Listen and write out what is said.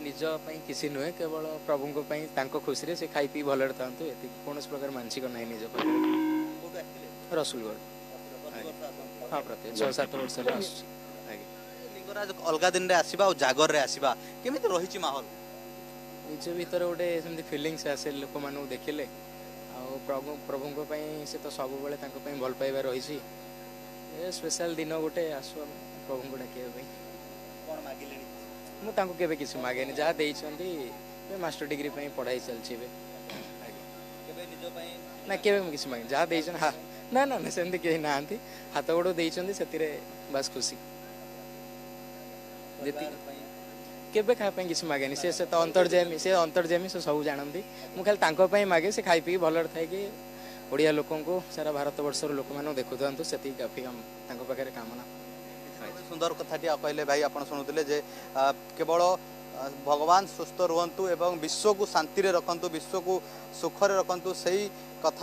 निज पई किसी नुहे केवल प्रभु को पई तांको खुशी रे से खाई पी भलरे थांतु एति कोनस प्रकार मानसिक नाही निज पर कोठु आइले रसुलगढ़ हाँ प्रत्येक 6-7 वर्ष रे आसी आगे लिंगराज अलगा दिन रे आसीबा और जागर रे आसीबा केमिति रहिछि माहौल निज भीतर गोटे सेमती फीलिंग्स आसे लोक मानू देखिले आ प्रभु को पई से तो सब बेले तांको पई भल पाइबा रहिछि ए स्पेशल दिन गोटे आसु प्रभु को डाकिया पई कोन मागिलेनी मु तांको केबे किछु मागेनी जहा देइछंती मास्टर डिग्री पई पढ़ाई चलछि बे केबे निजो पई ना केबे मु किछु मागे जहा देइछन हा ना ना सेमती केही नांती हाथ गोड़ देइछंती सेतिरे बस खुशी जेति केबे खा पई किछु मागेनी से तो अंतर्जामी से सब जानती मु खाली तांको पई मागे से खाई पी भलर थाई कि ओडिया लोकन को सारा भारत वर्षर लोक मानो देखुथांतु सेति काफी हम तांको पाखरे कामना सुंदर कथाटी कहले भाई आपण शुणुले जे केवल भगवान सुस्थ रुहंतु एवं विश्व को शांति रे रखंतु विश्व को सुख रे रखंतु सही कथा